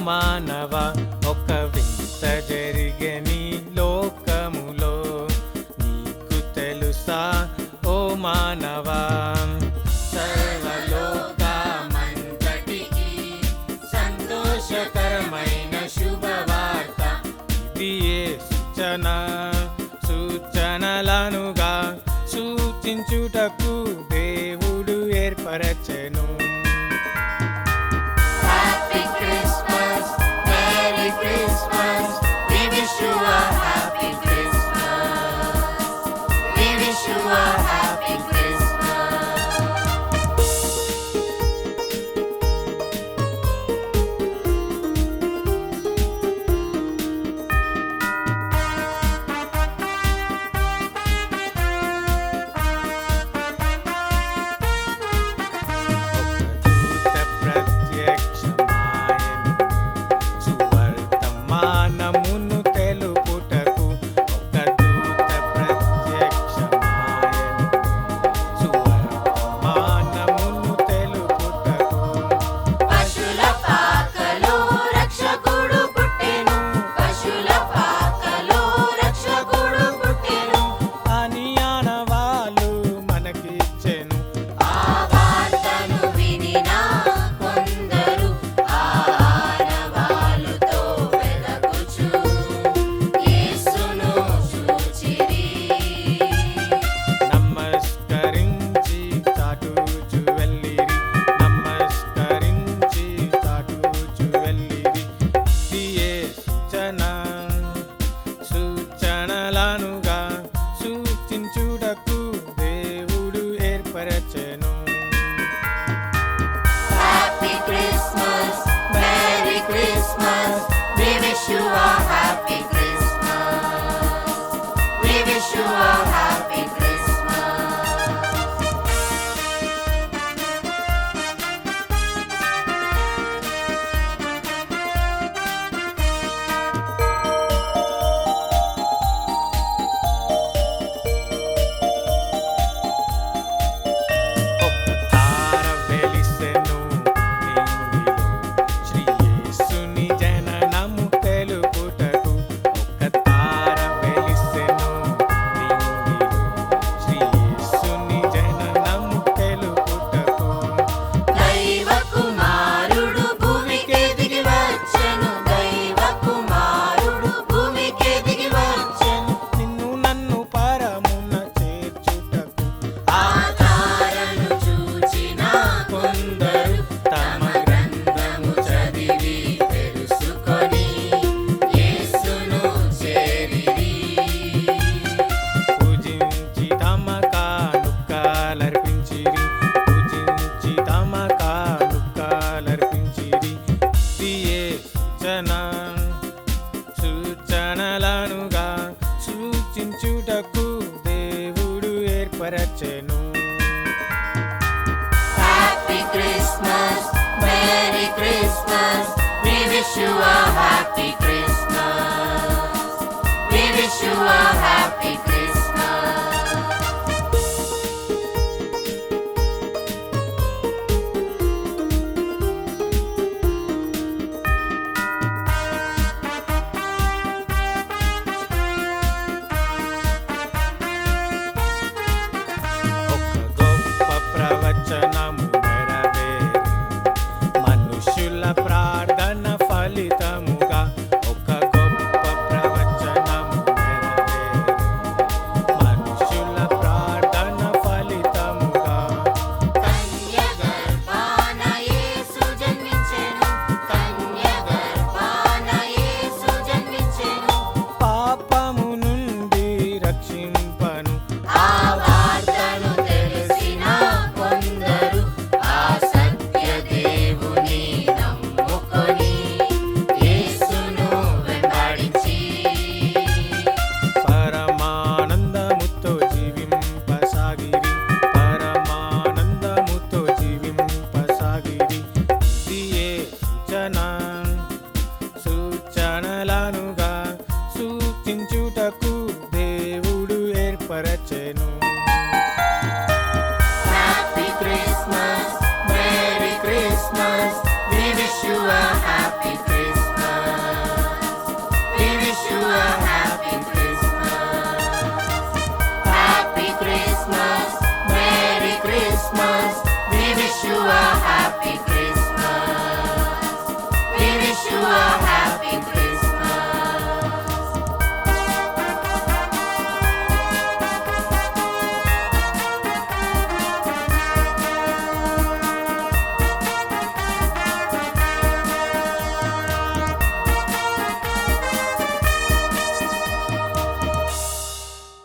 మానవ ఒక వింత జరిగని లోకములో నీకు తెలుసా ఓ మానవా సర్వలోకమంతటికి సంతోషకరమైన శుభవార్త ఇది సూచనలనుగా సూచించుటకు దేవుడు ఏర్పరచెను. Happy Christmas, Merry Christmas, we wish you a happy Christmas, we wish you a happy Christmas. మానమును తెలుపుటకు ఒక దూత ప్రత్యక్షమాయెను. సువర్తమానమును తెలుపుటకు పశుల పాకలో రక్షకుడు పుట్టెను, పశుల పాకలో రక్షకుడు పుట్టెను అని ఆనవాలు మనకిచ్చెను. ఆ వార్తను వినిన కొందరు ఆనవాలుతో వెదకుచు యేసును చూచిరి. నమస్కరించి చాటుచు వెళ్ళిరి, నమస్కరించి చాటుచు వెళ్ళిరి. ఇదియే సూచనలనుగా సూచించుటకు దేవుడు ఏర్పరచెను. Happy Christmas, Merry Christmas, we wish you a happy Christmas, we wish you a happy Christmas. ఒక తార వెలిసెను నింగిలో, శ్రీ యేసుని జననము తెలుపుటకు. ఒక తార వెలిసెను నింగిలో, శ్రీ యేసుని జననము తెలుపుటకు. దైవ కుమారుడు భూమికి దిగి వచ్చెను, దైవ కుమారుడు భూమికి దిగి వచ్చెను. నిన్ను నన్ను పరమున చేర్చుటకు ఆ తారను చూచిన కొందరు తమ గ్రంథము చదివి తెలుసుకొని యేసును చేరిరి. పూజించి తమ కానుకలర్పించిరి, పూజించి తమ కానుకలర్పించిరి. ఇదియే సూచనలనుగా సూచించుటకు దేవుడు ఏర్పరచెను. Happy Christmas, Merry Christmas, we wish you a happy Christmas, we wish you a happy Christmas. ఒక గొప్ప ప్రవచనము నెరవేరి, మనుషుల ప్రార్థన ఫలితముగా. ఒక గొప్ప ప్రవచనము నెరవేరి, మనుషుల ప్రార్థన ఫలితముగా. కన్య గర్భాన యేసు జన్మించెను, కన్య గర్భాన యేసు జన్మించెను. పాపము నుండి రక్షింపను ఆ వార్తను తెలిసిన కొందరు ఆ సత్య దేవుని నమ్ముకొని యేసును వెంబడించి పరమానందముతో జీవింపసాగిరి, పరమానందముతో జీవింపసాగిరి. ఇదియే సూచన